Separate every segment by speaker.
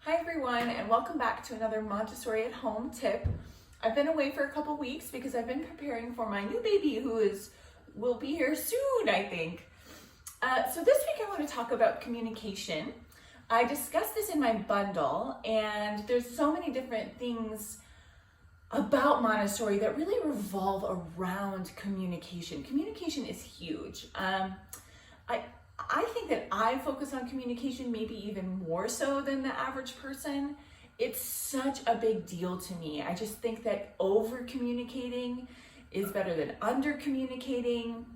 Speaker 1: Hi everyone, and welcome back to another Montessori at Home tip. I've been away for a couple weeks because I've been preparing for my new baby who will be here soon, I think. So this week I want to talk about communication. I discussed this in my bundle, and there's so many different things about Montessori that really revolve around communication. Communication is huge. I think that I focus on communication maybe even more so than the average person. It's such a big deal to me. I just think that over communicating is better than under communicating.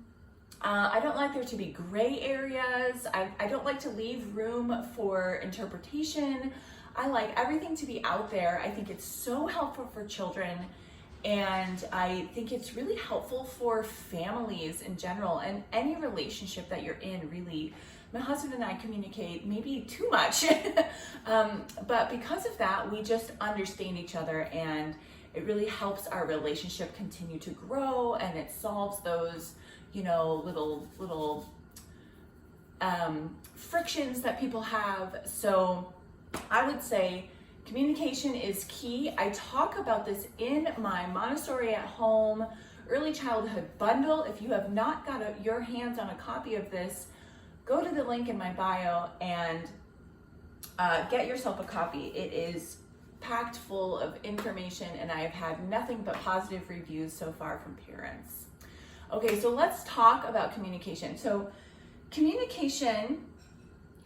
Speaker 1: I don't like there to be gray areas. I don't like to leave room for interpretation. I like everything to be out there. I think it's so helpful for children, and I think it's really helpful for families in general and any relationship that you're in, really. My husband and I communicate maybe too much, but because of that, we just understand each other, and it really helps our relationship continue to grow, and it solves those, little frictions that people have. So I would say communication is key. I talk about this in my Montessori at Home Early Childhood Bundle. If you have not got your hands on a copy of this, go to the link in my bio and get yourself a copy. It is packed full of information, and I have had nothing but positive reviews so far from parents. Okay, so let's talk about communication. So communication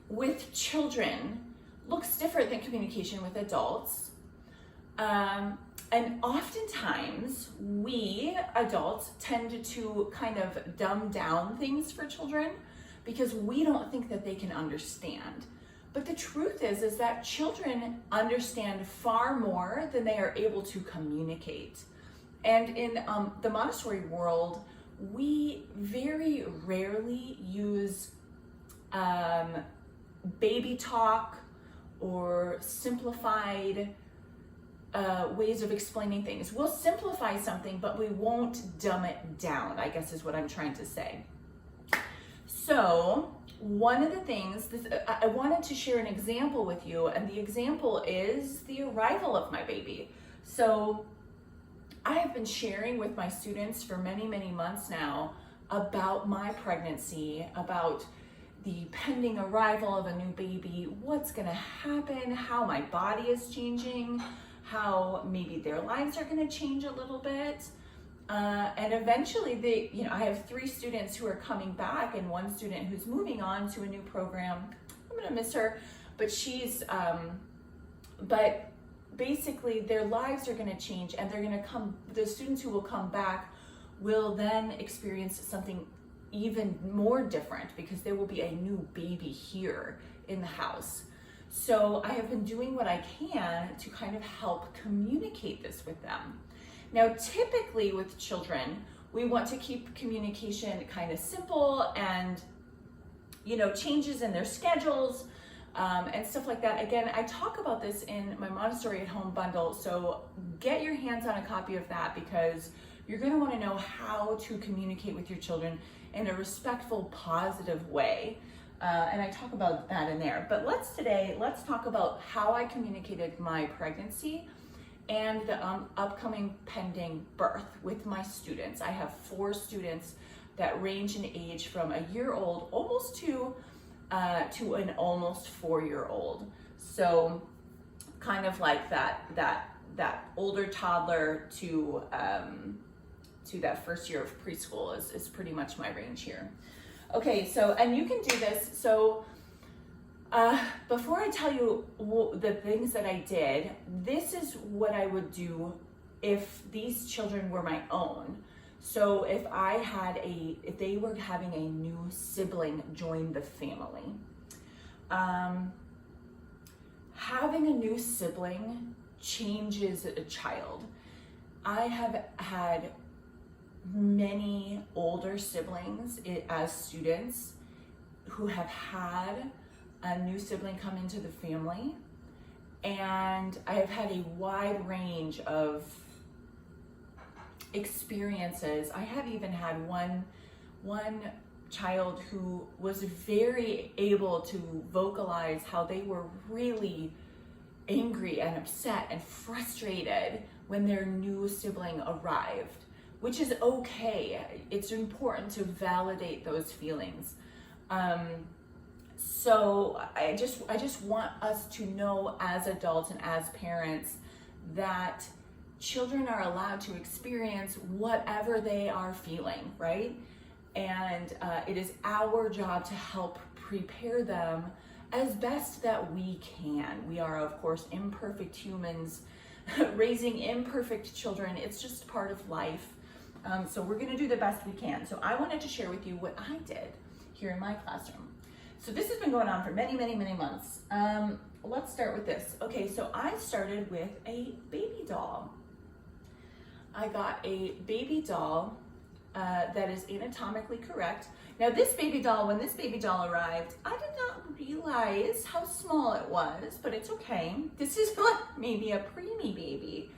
Speaker 1: with children looks different than communication with adults. And oftentimes we adults tend to kind of dumb down things for children because we don't think that they can understand. But the truth is that children understand far more than they are able to communicate. And in the Montessori world, we very rarely use baby talk or simplified ways of explaining things. We'll simplify something, but we won't dumb it down, I guess is what I'm trying to say. So one of the things, I wanted to share an example with you, and the example is the arrival of my baby. So I have been sharing with my students for many, many months now about my pregnancy, about the pending arrival of a new baby, what's gonna happen, how my body is changing, how maybe their lives are gonna change a little bit. And eventually I have 3 students who are coming back and 1 student who's moving on to a new program. I'm gonna miss her, but but basically their lives are gonna change, and the students who will come back will then experience something even more different because there will be a new baby here in the house. So I have been doing what I can to kind of help communicate this with them. Now, typically with children, we want to keep communication kind of simple and, changes in their schedules and stuff like that. Again, I talk about this in my Montessori at Home bundle, so get your hands on a copy of that because you're going to want to know how to communicate with your children in a respectful, positive way. And I talk about that in there. But let's talk about how I communicated my pregnancy and the upcoming pending birth with my students. I have 4 students that range in age from a year-old almost to an almost 4-year-old. So kind of like that older toddler to that first year of preschool is pretty much my range here. Okay, so, and you can do this. So before I tell you the things that I did, this is what I would do if these children were my own. So if they were having a new sibling join the family. Having a new sibling changes a child. I have had many older siblings as students who have had a new sibling come into the family, and I have had a wide range of experiences. I have even had one child who was very able to vocalize how they were really angry and upset and frustrated when their new sibling arrived, which is okay. It's important to validate those feelings. So I just want us to know as adults and as parents that children are allowed to experience whatever they are feeling, right? And it is our job to help prepare them as best that we can. We are, of course, imperfect humans raising imperfect children. It's just part of life. So we're going to do the best we can. So I wanted to share with you what I did here in my classroom. So this has been going on for many, many, many months. Let's start with this. Okay, so I started with a baby doll. I got a baby doll that is anatomically correct. Now this baby doll, when this baby doll arrived, I did not realize how small it was, but it's okay. This is like maybe a preemie baby.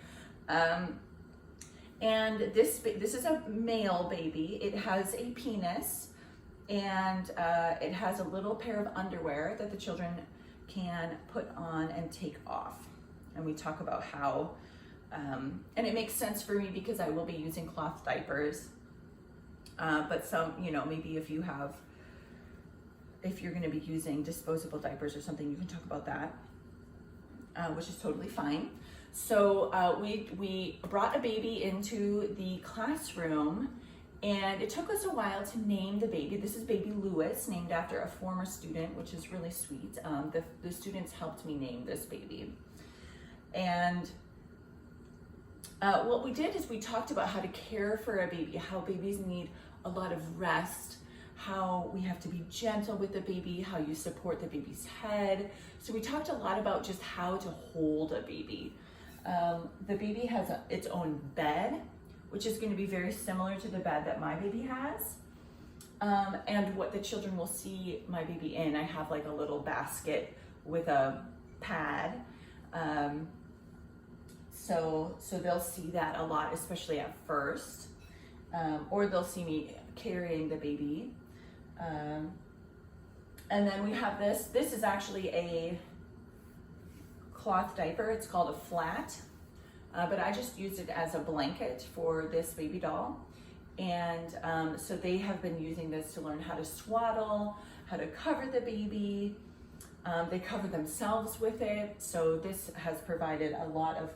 Speaker 1: And this is a male baby. It has a penis, and it has a little pair of underwear that the children can put on and take off. And we talk about how, and it makes sense for me because I will be using cloth diapers. But some, maybe if you're going to be using disposable diapers or something, you can talk about that, which is totally fine. So we brought a baby into the classroom, and it took us a while to name the baby. This is baby Lewis, named after a former student, which is really sweet. The students helped me name this baby. And what we did is we talked about how to care for a baby, how babies need a lot of rest, how we have to be gentle with the baby, how you support the baby's head. So we talked a lot about just how to hold a baby. The baby has its own bed, which is going to be very similar to the bed that my baby has. And what the children will see my baby in, I have like a little basket with a pad. So they'll see that a lot, especially at first, or they'll see me carrying the baby. And then we have this. This is actually a cloth diaper. It's called a flat, but I just used it as a blanket for this baby doll. And so they have been using this to learn how to swaddle, how to cover the baby. They cover themselves with it. So this has provided a lot of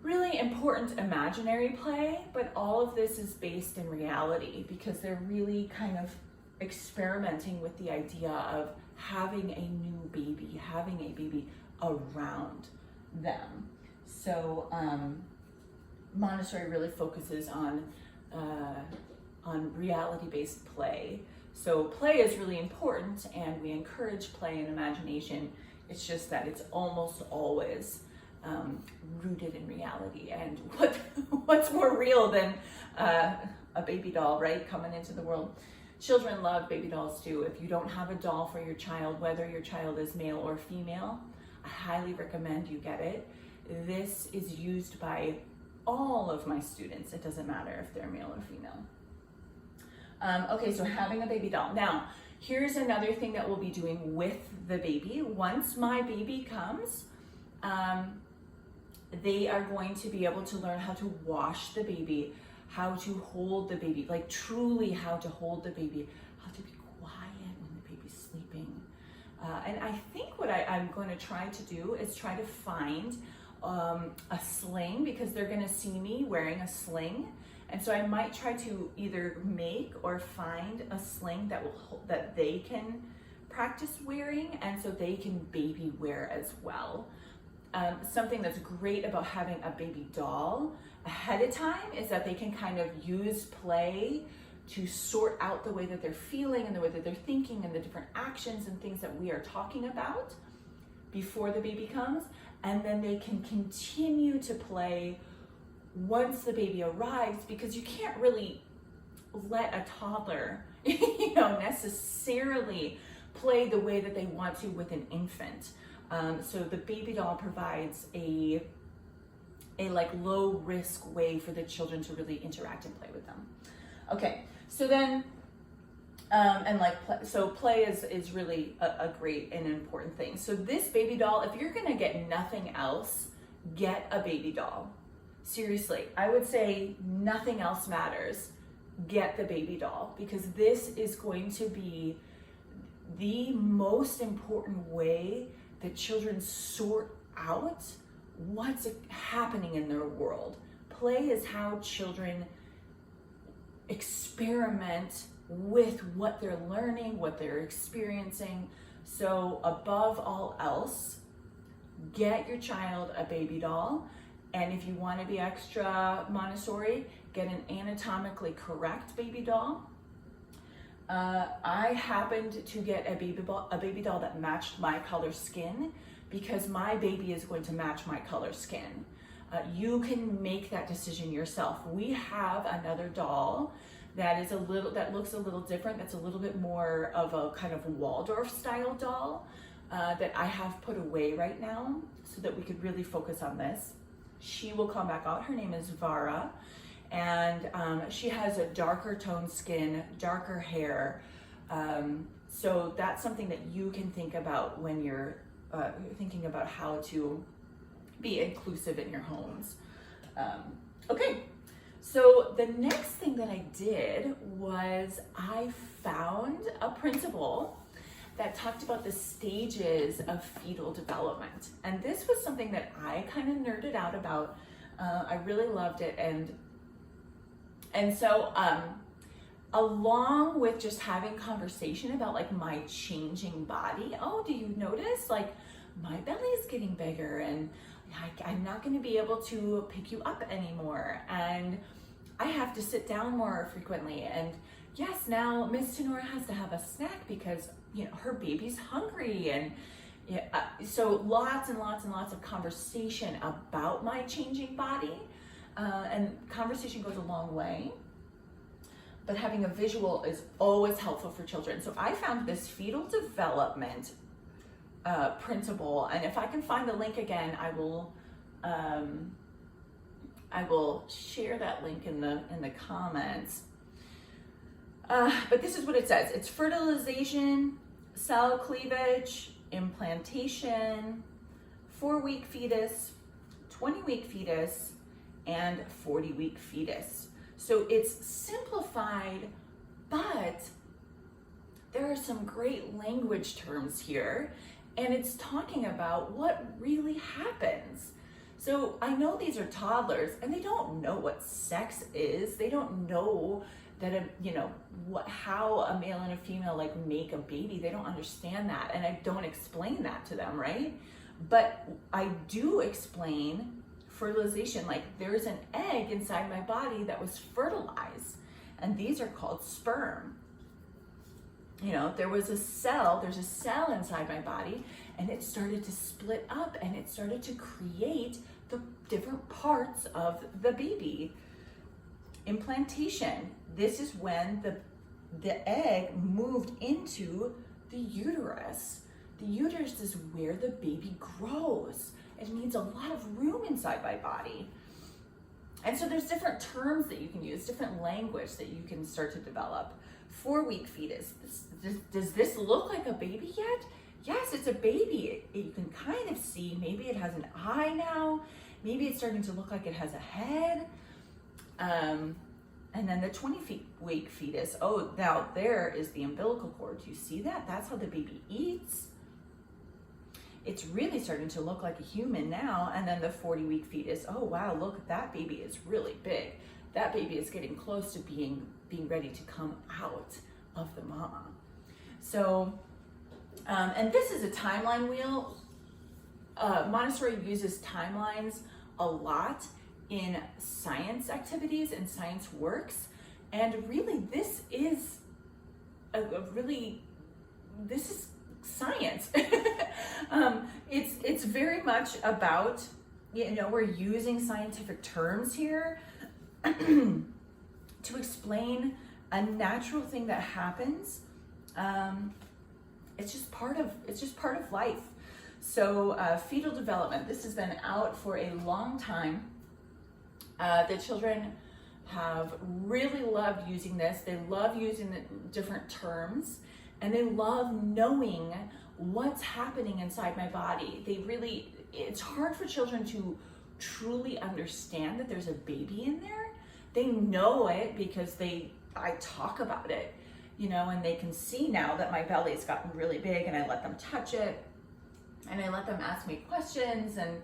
Speaker 1: really important imaginary play, but all of this is based in reality because they're really kind of experimenting with the idea of having a new baby, having a baby around them. So Montessori really focuses on reality-based play. So play is really important, and we encourage play and imagination. It's just that it's almost always rooted in reality. And what's more real than a baby doll, right, coming into the world? Children love baby dolls too. If you don't have a doll for your child, whether your child is male or female, I highly recommend you get it. This is used by all of my students. It doesn't matter if they're male or female. Okay, so having a baby doll. Now, here's another thing that we'll be doing with the baby. Once my baby comes, they are going to be able to learn how to wash the baby, how to hold the baby, like truly how to hold the baby, how to be quiet when the baby's sleeping. And I think what I'm going to try to do is try to find a sling, because they're going to see me wearing a sling. And so I might try to either make or find a sling that they can practice wearing, and so they can baby wear as well. Something that's great about having a baby doll ahead of time is that they can kind of use play to sort out the way that they're feeling and the way that they're thinking and the different actions and things that we are talking about before the baby comes. And then they can continue to play once the baby arrives, because you can't really let a toddler, necessarily play the way that they want to with an infant. So the baby doll provides a low risk way for the children to really interact and play with them. Okay, so then And like, so play is really a great and important thing. So this baby doll, if you're gonna get nothing else, get a baby doll. Seriously, I would say nothing else matters. Get the baby doll, because this is going to be the most important way that children sort out what's happening in their world. Play is how children experiment with what they're learning, what they're experiencing. So above all else, get your child a baby doll. And if you want to be extra Montessori, get an anatomically correct baby doll. I happened to get a baby doll that matched my color skin, because my baby is going to match my color skin. You can make that decision yourself. We have another doll that looks a little different. That's a little bit more of a kind of Waldorf style doll that I have put away right now so that we could really focus on this. She will come back out. Her name is Vara, and she has a darker toned skin, darker hair. So that's something that you can think about when you're thinking about how to be inclusive in your homes. Okay, so the next thing that I did was I found a principle that talked about the stages of fetal development. And this was something that I kind of nerded out about. I really loved it. And so along with just having conversation about like my changing body, oh, do you notice like my belly is getting bigger, and I'm not going to be able to pick you up anymore, and I have to sit down more frequently, and yes, now Miss Tinora has to have a snack because, you know, her baby's hungry. And so lots and lots and lots of conversation about my changing body, and conversation goes a long way, but having a visual is always helpful for children. So I found this fetal development principle, and if I can find the link again, I will share that link in the comments. But this is what it says. It's fertilization, cell cleavage, implantation, 4-week fetus, 20-week fetus, and 40-week fetus. So it's simplified, but there are some great language terms here, and it's talking about what really happens. So I know these are toddlers, and they don't know what sex is. They don't know that how a male and a female like make a baby. They don't understand that, and I don't explain that to them, right? But I do explain fertilization. Like, there's an egg inside my body that was fertilized, and these are called sperm. There's a cell inside my body, and it started to split up, and it started to create the different parts of the baby. Implantation. This is when the egg moved into the uterus. The uterus is where the baby grows. It needs a lot of room inside my body. And so there's different terms that you can use, different language that you can start to develop. 4-week fetus. Does this look like a baby yet? Yes, it's a baby. You can kind of see, maybe it has an eye now. Maybe it's starting to look like it has a head. And then the 20-week fetus, oh, now there is the umbilical cord. Do you see that? That's how the baby eats. It's really starting to look like a human now. And then the 40-week fetus, oh wow, look, that baby is really big. That baby is getting close to being ready to come out of the mama. So, and this is a timeline wheel. Montessori uses timelines a lot in science activities and science works, and really this is this is science. It's very much about, we're using scientific terms here to explain a natural thing that happens. It's just part of life. So fetal development, this has been out for a long time. The children have really loved using this. They love using the different terms, and they love knowing what's happening inside my body. It's hard for children to truly understand that there's a baby in there. They know it because I talk about it, and they can see now that my belly's gotten really big, and I let them touch it, and I let them ask me questions, and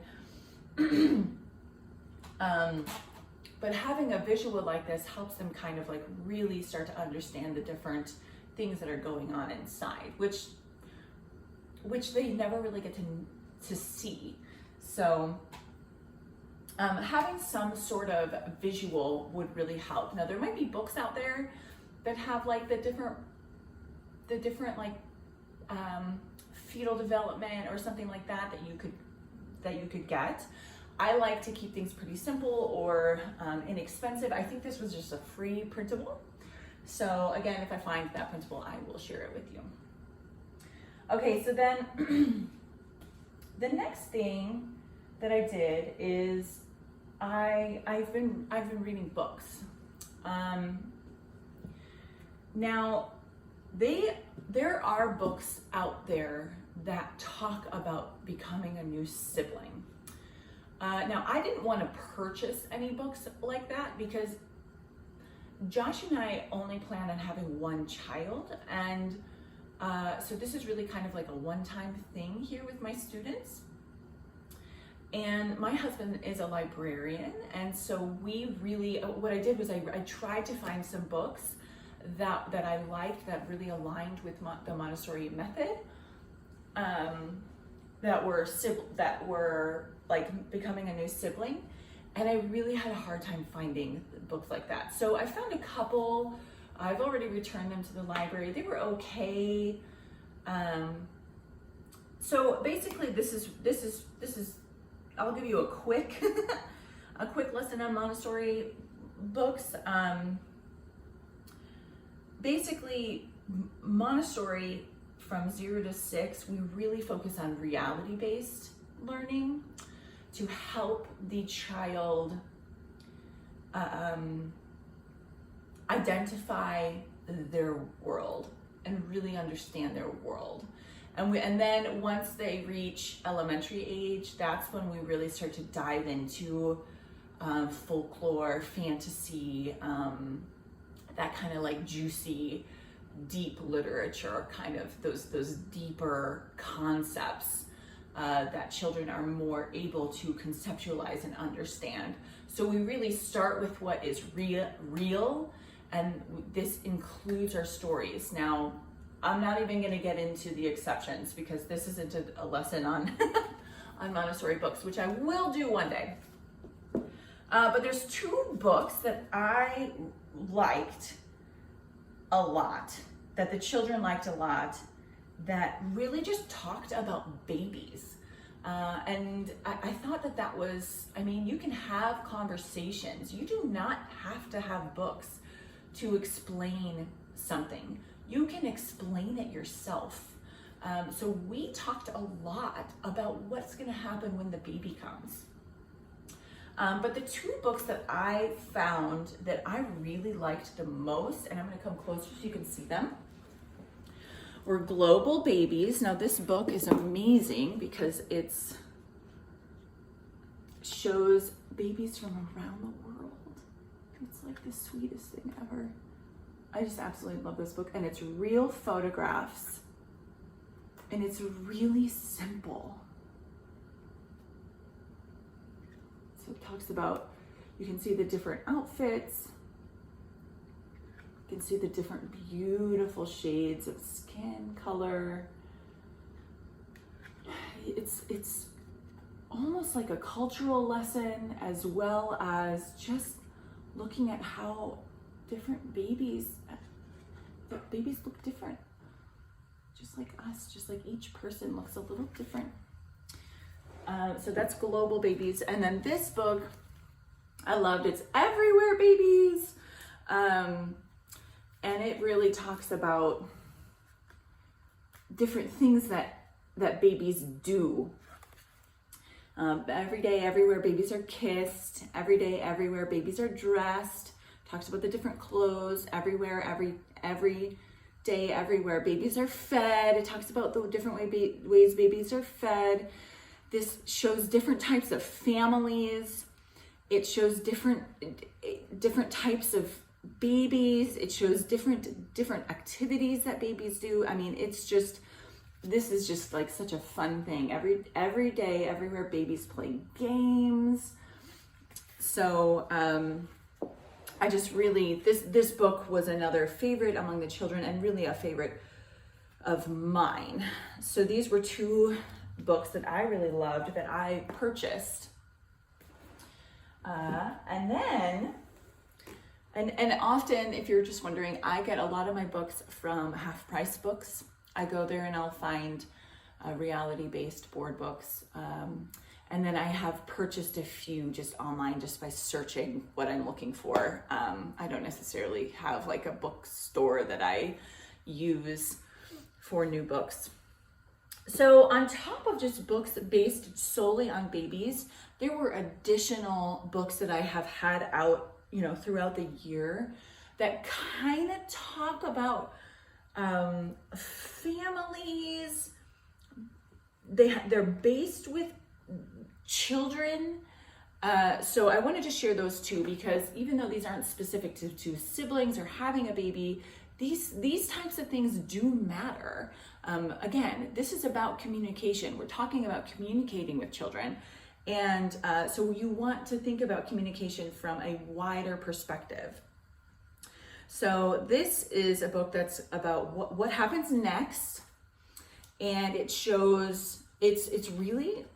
Speaker 1: but having a visual like this helps them kind of like really start to understand the different things that are going on inside, which they never really get to see. So having some sort of visual would really help. Now there might be books out there that have like the different like fetal development or something like that you could get. I like to keep things pretty simple or inexpensive. I think this was just a free printable. So again, if I find that printable, I will share it with you. Okay, so then the next thing that I did is I've been reading books. Now there are books out there that talk about becoming a new sibling. Now I didn't want to purchase any books like that because Josh and I only plan on having one child, and so this is really kind of like a one-time thing here with my students. And my husband is a librarian, and so what I did was I tried to find some books that I liked, that really aligned with the Montessori method, that were like becoming a new sibling. And I really had a hard time finding books like that. So I found a couple. I've already returned them to the library. They were okay. So basically this is, I'll give you a quick, a quick lesson on Montessori books. Basically Montessori from 0 to 6, we really focus on reality-based learning to help the child identify their world and really understand their world. And then once they reach elementary age, that's when we really start to dive into folklore, fantasy, that kind of like juicy, deep literature, kind of those deeper concepts that children are more able to conceptualize and understand. So we really start with what is real, and this includes our stories. Now, I'm not even going to get into the exceptions because this isn't a lesson on on Montessori books, which I will do one day. But there's 2 books that I liked a lot, that the children liked a lot, that really just talked about babies. And I thought that was, I mean, you can have conversations. You do not have to have books to explain something. You can explain it yourself. So we talked a lot about what's gonna happen when the baby comes. But the 2 books that I found that I really liked the most, and I'm gonna come closer so you can see them, were Global Babies. Now this book is amazing because it shows babies from around the world. It's like the sweetest thing ever. I just absolutely love this book, and it's real photographs, and it's really simple. So it talks about, you can see the different outfits, you can see the different beautiful shades of skin color. It's almost like a cultural lesson, as well as just looking at how different babies look different, just like us, just like each person looks a little different. So that's Global Babies. And then this book I loved, it's Everywhere Babies, and it really talks about different things that babies do. Every day, everywhere, babies are kissed. Every day, everywhere, babies are dressed. Talks about the different clothes everywhere, every day, everywhere. Babies are fed. It talks about the different ways babies are fed. This shows different types of families. It shows different types of babies. It shows different activities that babies do. I mean, this is just like such a fun thing. Every day, everywhere, babies playing games. So I just really, this book was another favorite among the children and really a favorite of mine. So these were two books that I really loved that I purchased. And then, and often, if you're just wondering, I get a lot of my books from Half Price Books. I go there and I'll find reality-based board books. And then I have purchased a few just online just by searching what I'm looking for. I don't necessarily have like a bookstore that I use for new books. So on top of just books based solely on babies, there were additional books that I have had out, throughout the year that kind of talk about families. They're based with children. So I wanted to share those two because even though these aren't specific to siblings or having a baby, these types of things do matter. Again, this is about communication. We're talking about communicating with children. And so you want to think about communication from a wider perspective. So this is a book that's about what happens next. And it shows, it's really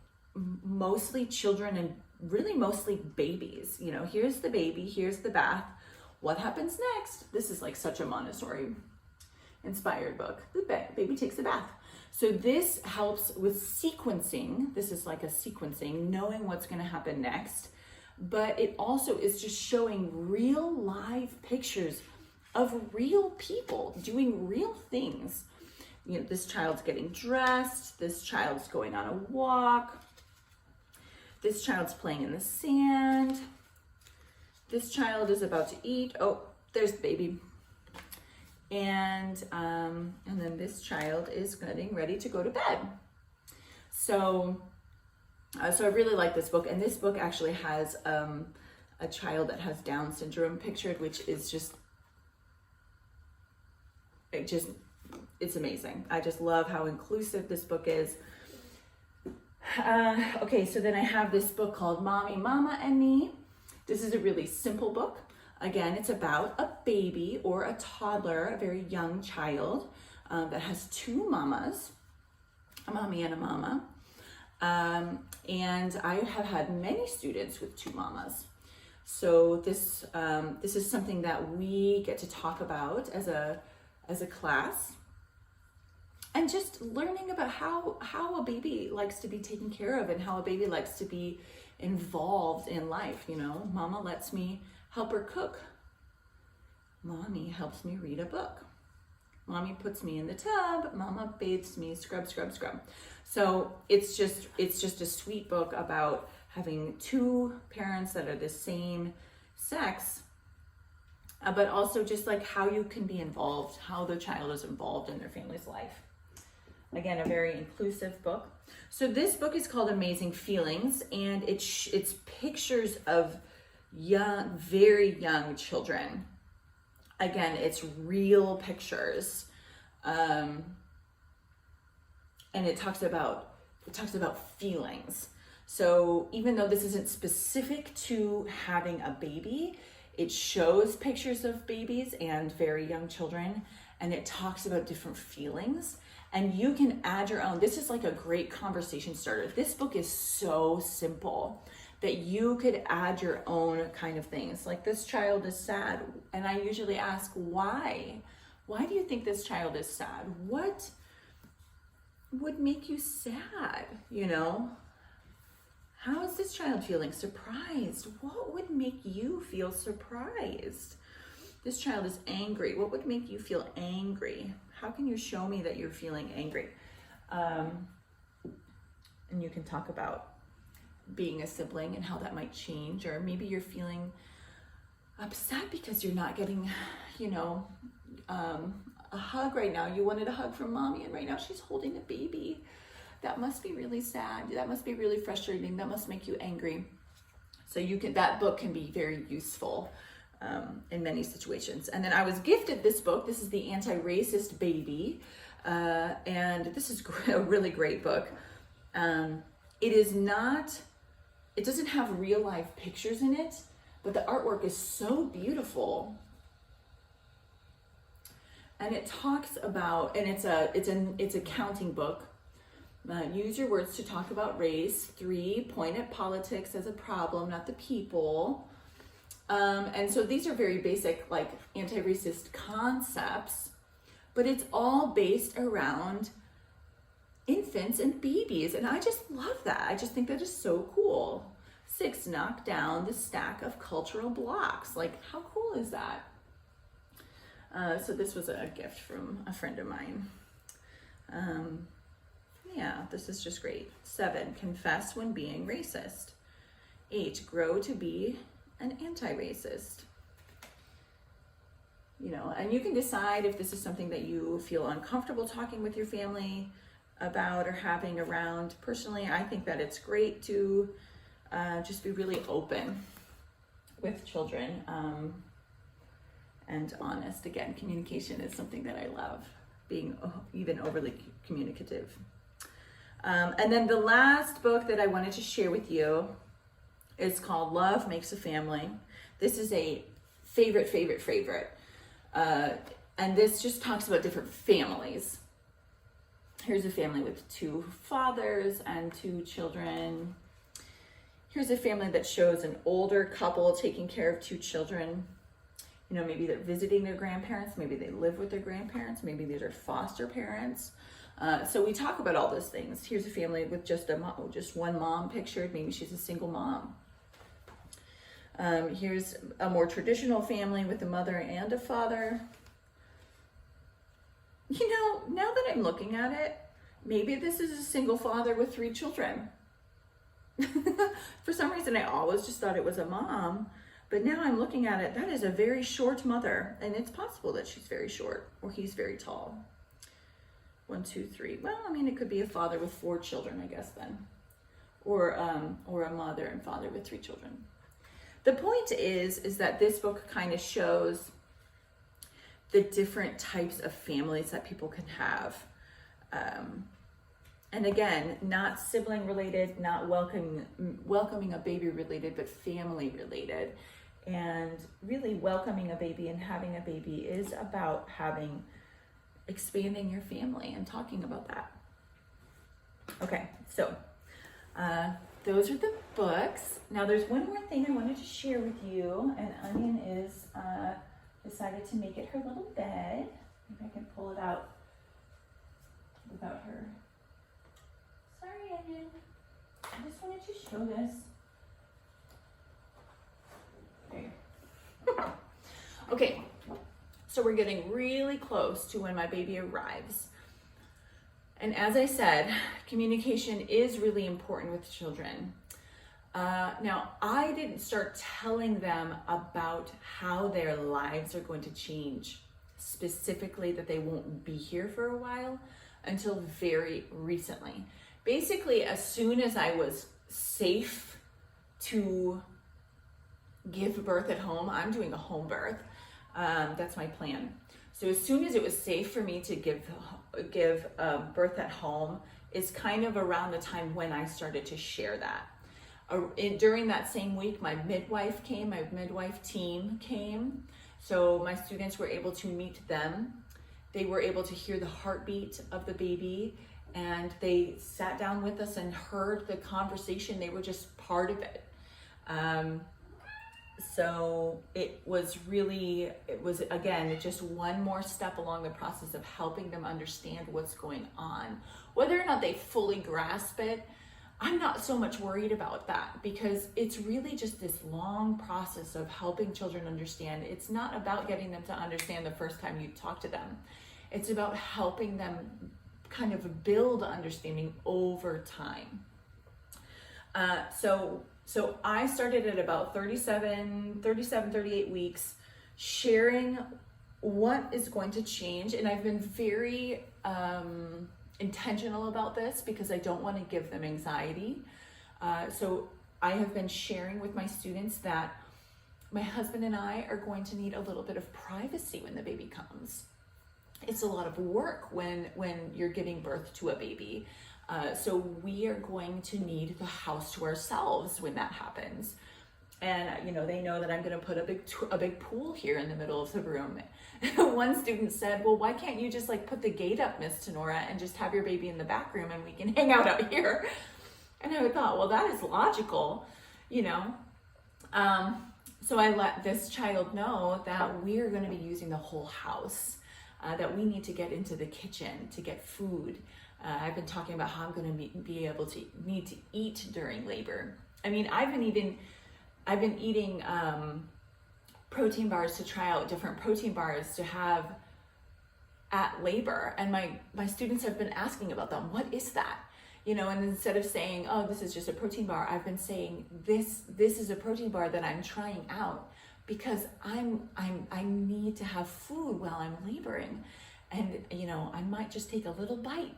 Speaker 1: mostly children and really mostly babies. Here's the baby, here's the bath. What happens next? This is like such a Montessori inspired book. The baby takes a bath. So this helps with sequencing. This is like a sequencing, knowing what's going to happen next. But it also is just showing real live pictures of real people doing real things. This child's getting dressed. This child's going on a walk. This child's playing in the sand. This child is about to eat. Oh, there's the baby. And then this child is getting ready to go to bed. So I really like this book. And this book actually has a child that has Down syndrome pictured, which is it's amazing. I just love how inclusive this book is. Okay, so then I have this book called Mommy, Mama, and Me. This is a really simple book. Again, it's about a baby or a toddler, a very young child that has two mamas, a mommy and a mama. And I have had many students with two mamas. So this is something that we get to talk about as a class. And just learning about how a baby likes to be taken care of and how a baby likes to be involved in life. Mama lets me help her cook. Mommy helps me read a book. Mommy puts me in the tub. Mama bathes me, scrub, scrub, scrub. So it's just a sweet book about having two parents that are the same sex, but also just like how you can be involved, how the child is involved in their family's life. Again, a very inclusive book. So this book is called Amazing Feelings, and it's pictures of very young children. Again, it's real pictures. And it talks about feelings. So even though this isn't specific to having a baby, it shows pictures of babies and very young children, and it talks about different feelings. And you can add your own. This is like a great conversation starter. This book is so simple that you could add your own kind of things. Like, this child is sad. And I usually ask, why? Why do you think this child is sad? What would make you sad? How is this child feeling? Surprised. What would make you feel surprised? This child is angry. What would make you feel angry? How can you show me that you're feeling angry? And you can talk about being a sibling and how that might change, or maybe you're feeling upset because you're not getting, you know, a hug right now. You wanted a hug from mommy, and right now she's holding a baby. That must be really sad. That must be really frustrating. That must make you angry. So that book can be very useful in many situations. And then I was gifted this book. This is The Anti-Racist Baby. And this is a really great book. It doesn't have real life pictures in it, but the artwork is so beautiful. And it talks about, and it's a counting book. Use your words to talk about race. 3, point at politics as a problem, not the people. And so these are very basic, like, anti-racist concepts, but it's all based around infants and babies. And I just love that. I just think that is so cool. 6, knock down the stack of cultural blocks. Like, how cool is that? So this was a gift from a friend of mine. Yeah, this is just great. 7, confess when being racist. 8, grow to be an anti-racist. You know, and you can decide if this is something that you feel uncomfortable talking with your family about or having around. Personally, I think that it's great to just be really open with children and honest. Again, communication is something that I love, being even overly communicative. And then the last book that I wanted to share with you is called Love Makes a Family. This is a favorite. And this just talks about different families. Here's a family with 2 fathers and 2 children. Here's a family that shows an older couple taking care of 2 children. You know, maybe they're visiting their grandparents, maybe they live with their grandparents, maybe these are foster parents. So we talk about all those things. Here's a family with just one mom pictured. Maybe she's a single mom. Here's a more traditional family with a mother and a father. You know, now that I'm looking at it, maybe this is a single father with 3 children. For some reason, I always just thought it was a mom. But now I'm looking at it, that is a very short mother. And it's possible that she's very short or he's very tall. 1, 2, 3. Well, I mean, it could be a father with 4 children, I guess, then. Or a mother and father with 3 children. The point is that this book kind of shows the different types of families that people can have. And again, not sibling related, not welcoming a baby related, but family related. And really welcoming a baby and having a baby is about expanding your family and talking about that. Okay, so those are the books. Now there's one more thing I wanted to share with you, and Onion is decided to make it her little bed. Maybe I can pull it out without her. Sorry, Onion. I just wanted to show this. There. Okay, so we're getting really close to when my baby arrives. And as I said, communication is really important with children. Now, I didn't start telling them about how their lives are going to change, specifically that they won't be here for a while, until very recently. Basically, as soon as I was safe to give birth at home, I'm doing a home birth. That's my plan. So as soon as it was safe for me to give birth at home is kind of around the time when I started to share that. During that same week, my midwife team came. So my students were able to meet them. They were able to hear the heartbeat of the baby, and they sat down with us and heard the conversation. They were just part of it. So it was again, just one more step along the process of helping them understand what's going on. Whether or not they fully grasp it, I'm not so much worried about that, because it's really just this long process of helping children understand. It's not about getting them to understand the first time you talk to them. It's about helping them kind of build understanding over time. So So I started at about 38 weeks, sharing what is going to change. And I've been very intentional about this because I don't want to give them anxiety. So I have been sharing with my students that my husband and I are going to need a little bit of privacy when the baby comes. It's a lot of work when you're giving birth to a baby. So we are going to need the house to ourselves when that happens. And they know that I'm going to put a big pool here in the middle of the room. One student said, well, why can't you just like put the gate up, Miss Tinora, and just have your baby in the back room and we can hang out here? And I thought, well, that is logical, So I let this child know that we're going to be using the whole house, that we need to get into the kitchen to get food. I've been talking about how I'm going to be able to need to eat during labor. I mean, I've been eating protein bars to try out different protein bars to have at labor. And my students have been asking about them. What is that? And instead of saying, oh, this is just a protein bar, I've been saying this is a protein bar that I'm trying out because I need to have food while I'm laboring. And, I might just take a little bite,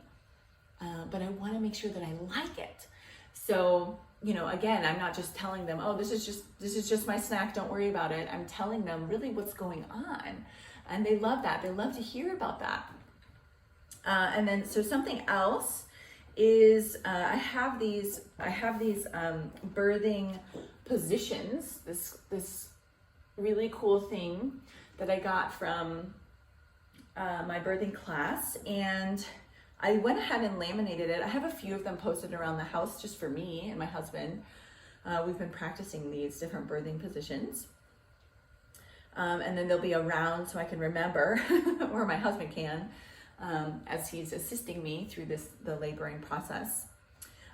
Speaker 1: but I want to make sure that I like it. So, again, I'm not just telling them, oh, this is just my snack, don't worry about it. I'm telling them really what's going on. And they love that. They love to hear about that. And then, so something else is I have these birthing positions, this really cool thing that I got from my birthing class, and I went ahead and laminated it. I have a few of them posted around the house just for me and my husband. We've been practicing these different birthing positions. And then they'll be around so I can remember, or my husband can, as he's assisting me through the laboring process.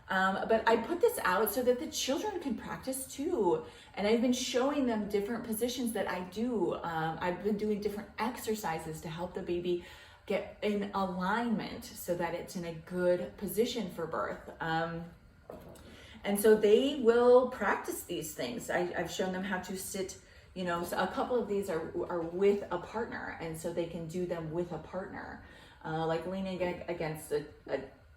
Speaker 1: But I put this out so that the children can practice too. And I've been showing them different positions that I do. I've been doing different exercises to help the baby get in alignment so that it's in a good position for birth. And so they will practice these things. I've shown them how to sit, so a couple of these are with a partner, and so they can do them with a partner, like leaning against a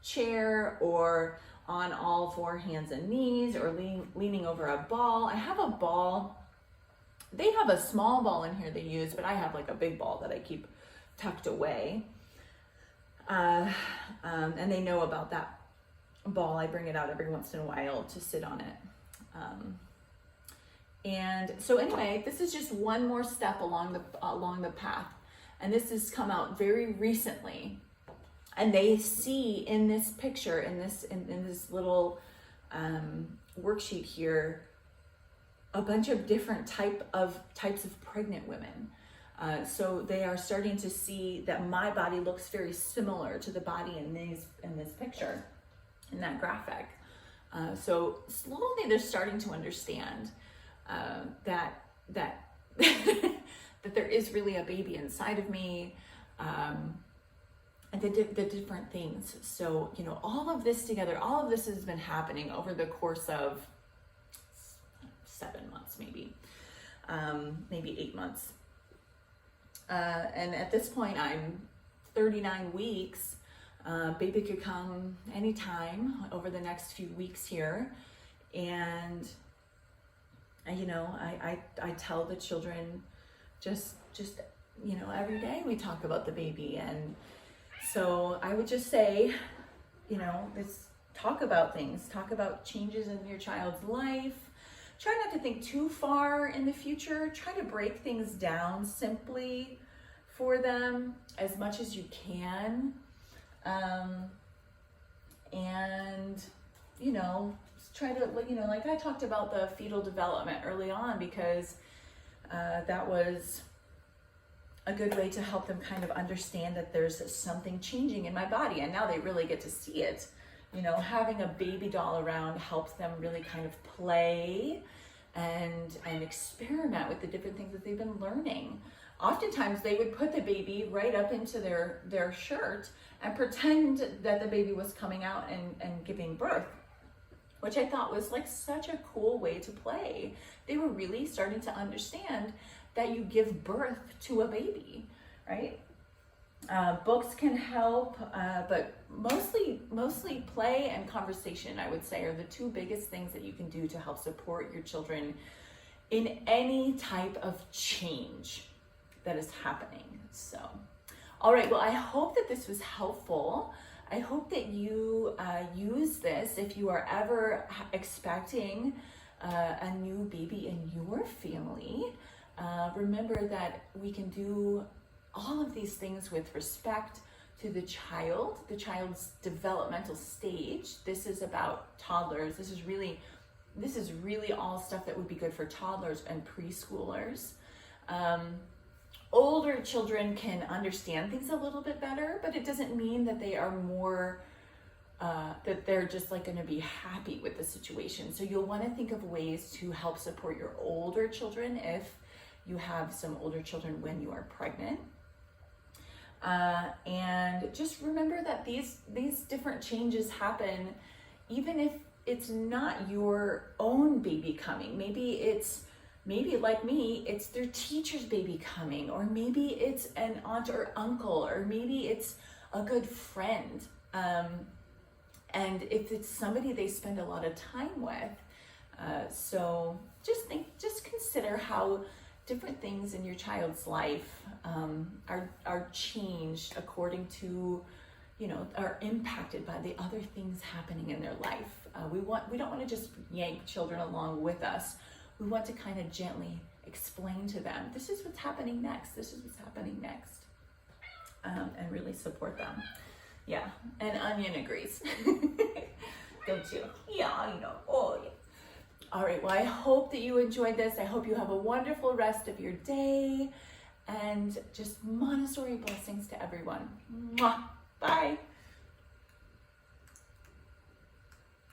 Speaker 1: chair or on all four hands and knees, or leaning over a ball. I have a ball. They have a small ball in here they use, but I have like a big ball that I keep tucked away. And they know about that ball. I bring it out every once in a while to sit on it. And so anyway, this is just one more step along the path. And this has come out very recently. And they see in this picture, in this little worksheet here, a bunch of different types of pregnant women. So they are starting to see that my body looks very similar to the body in this picture, in that graphic. So slowly they're starting to understand that that there is really a baby inside of me, and the different things. So all of this together, all of this has been happening over the course of 7 months, maybe 8 months. And at this point, I'm 39 weeks. Baby could come anytime over the next few weeks here. And, I tell the children just every day we talk about the baby. And so I would just say, let's talk about things, talk about changes in your child's life. Try not to think too far in the future. Try to break things down simply for them as much as you can. And, try to, like I talked about the fetal development early on, because that was a good way to help them kind of understand that there's something changing in my body. And now they really get to see it. Having a baby doll around helps them really kind of play and experiment with the different things that they've been learning. Oftentimes they would put the baby right up into their shirt and pretend that the baby was coming out and giving birth, which I thought was like such a cool way to play. They were really starting to understand that you give birth to a baby, right? Books can help, but mostly play and conversation, I would say, are the two biggest things that you can do to help support your children in any type of change that is happening. So, all right, well, I hope that this was helpful. I hope that you use this if you are ever expecting a new baby in your family. Remember that we can do all of these things with respect to the child's developmental stage. This is about toddlers. This is really all stuff that would be good for toddlers and preschoolers. Older children can understand things a little bit better, but it doesn't mean that they are more, that they're just like going to be happy with the situation. So you'll want to think of ways to help support your older children if you have some older children when you are pregnant. And just remember that these different changes happen even if it's not your own baby coming. Maybe like me, it's their teacher's baby coming, or maybe it's an aunt or uncle, or maybe it's a good friend. And if it's somebody they spend a lot of time with. So just consider how different things in your child's life are changed according to, are impacted by the other things happening in their life. We don't want to just yank children along with us. We want to kind of gently explain to them, this is what's happening next. This is what's happening next. And really support them. Yeah, and Onion agrees. Don't you? Yeah, I know. Oh, yeah. All right, well, I hope that you enjoyed this. I hope you have a wonderful rest of your day, and just Montessori blessings to everyone. Mwah. Bye.